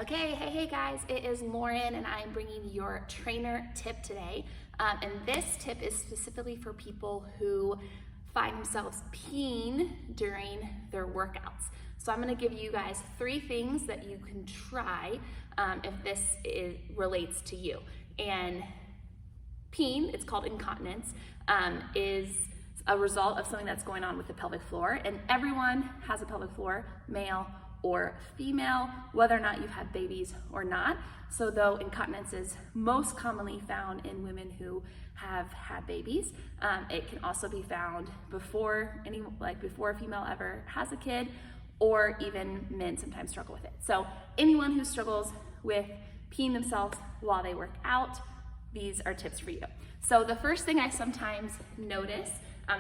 Hey guys, it is Lauren and I'm bringing your trainer tip today. And this tip is specifically for people who find themselves peeing during their workouts. So I'm gonna give you guys 3 things that you can try if this relates to you. And peeing, it's called incontinence, is a result of something that's going on with the pelvic floor. And everyone has a pelvic floor, male or female, whether or not you've had babies or not. So though incontinence is most commonly found in women who have had babies, it can also be found before a female ever has a kid, or even men sometimes struggle with it. So anyone who struggles with peeing themselves while they work out, these are tips for you. So the first thing I sometimes notice,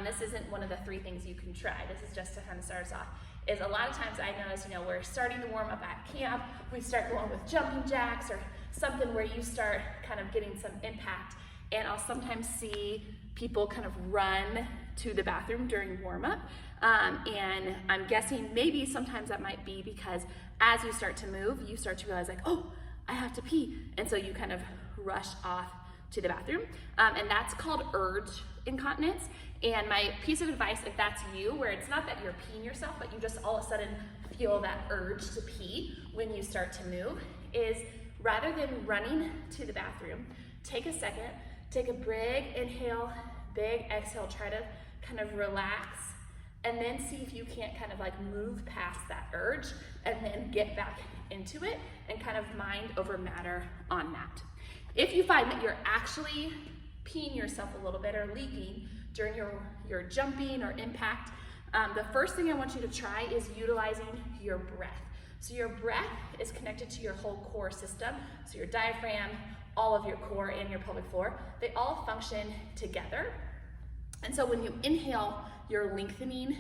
this isn't one of the 3 things you can try, this is just to kind of start us off, is a lot of times I notice, we're starting to warm up at camp, we start going with jumping jacks or something where you start kind of getting some impact, and I'll sometimes see people kind of run to the bathroom during warm up, and I'm guessing maybe sometimes that might be because as you start to move, you start to realize like, oh, I have to pee, and so you kind of rush off to the bathroom, and that's called urge incontinence. And my piece of advice, if that's you, where it's not that you're peeing yourself, but you just all of a sudden feel that urge to pee when you start to move, is rather than running to the bathroom, take a second, take a big inhale, big exhale, try to kind of relax, and then see if you can't kind of like move past that urge and then get back into it and kind of mind over matter on that. If you find that you're actually peeing yourself a little bit or leaking during your jumping or impact, the first thing I want you to try is utilizing your breath. So your breath is connected to your whole core system. So your diaphragm, all of your core and your pelvic floor, they all function together. And so when you inhale, you're lengthening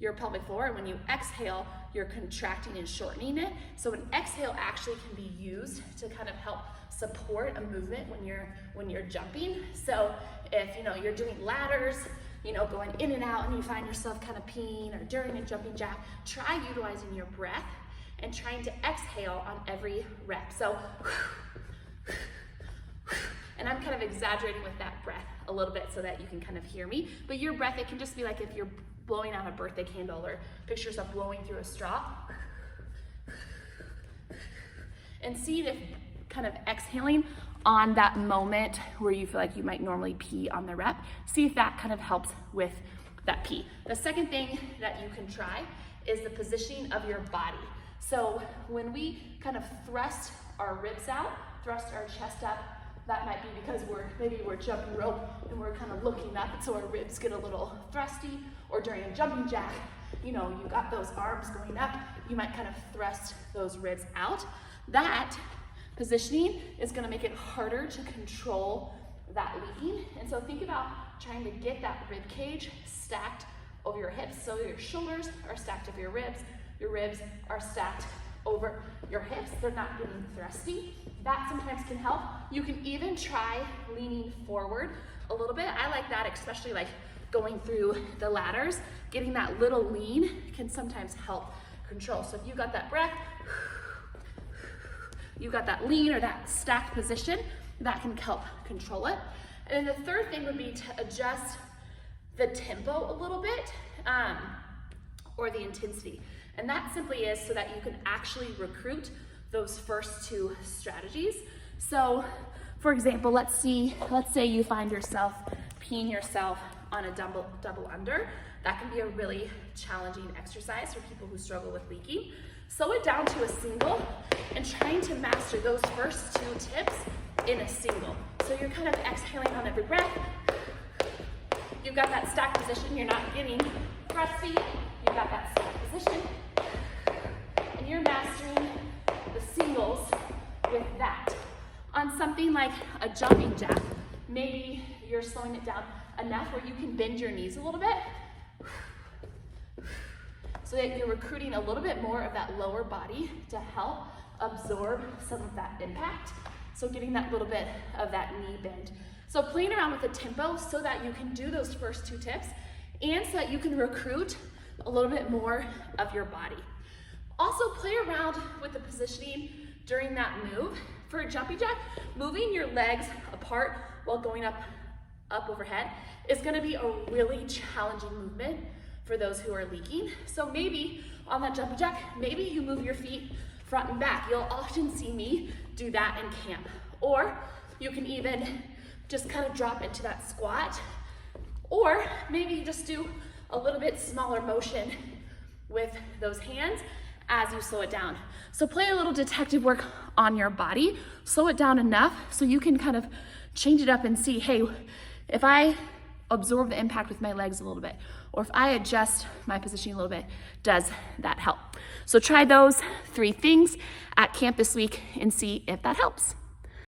your pelvic floor, and when you exhale, you're contracting and shortening it. So an exhale actually can be used to kind of help support a movement when you're jumping. So if you're doing ladders, going in and out, and you find yourself kind of peeing, or during a jumping jack, try utilizing your breath and trying to exhale on every rep. So, and I'm kind of exaggerating with that breath a little bit so that you can kind of hear me, but your breath, it can just be like if you're blowing out a birthday candle, or picture yourself blowing through a straw. And see if kind of exhaling on that moment where you feel like you might normally pee on the rep, see if that kind of helps with that pee. The second thing that you can try is the positioning of your body. So when we kind of thrust our ribs out, thrust our chest up, that might be because maybe we're jumping rope and we're kind of looking up, and so our ribs get a little thrusty, or during a jumping jack, you got those arms going up, you might kind of thrust those ribs out. That positioning is going to make it harder to control that leaking. And so think about trying to get that rib cage stacked over your hips. So your shoulders are stacked over your ribs are stacked over your hips. They're not getting thrusty. That sometimes can help. You can even try leaning forward a little bit. I like that, especially like going through the ladders. Getting that little lean can sometimes help control. So if you got that breath, you got that lean or that stacked position, that can help control it. And then the third thing would be to adjust the tempo a little bit, or the intensity. And that simply is so that you can actually recruit those first 2 strategies. So for example, let's say you find yourself peeing yourself on a double under. That can be a really challenging exercise for people who struggle with leaking. Slow it down to a single and trying to master those first 2 tips in a single. So you're kind of exhaling on every breath. You've got that stacked position, you're not getting thrusty. You've got that stacked position. And you're mastering the singles with that. On something like a jumping jack, maybe you're slowing it down enough where you can bend your knees a little bit, so that you're recruiting a little bit more of that lower body to help absorb some of that impact. So getting that little bit of that knee bend. So playing around with the tempo so that you can do those first 2 tips, and so that you can recruit a little bit more of your body. Also play around with the positioning during that move. For a jumpy jack, moving your legs apart while going up overhead is gonna be a really challenging movement for those who are leaking. So maybe on that jumpy jack, maybe you move your feet front and back. You'll often see me do that in camp. Or you can even just kind of drop into that squat. Or maybe you just do a little bit smaller motion with those hands as you slow it down. So play a little detective work on your body, slow it down enough so you can kind of change it up and see, hey, if I absorb the impact with my legs a little bit, or if I adjust my positioning a little bit, does that help? So try those 3 things at camp this week and see if that helps.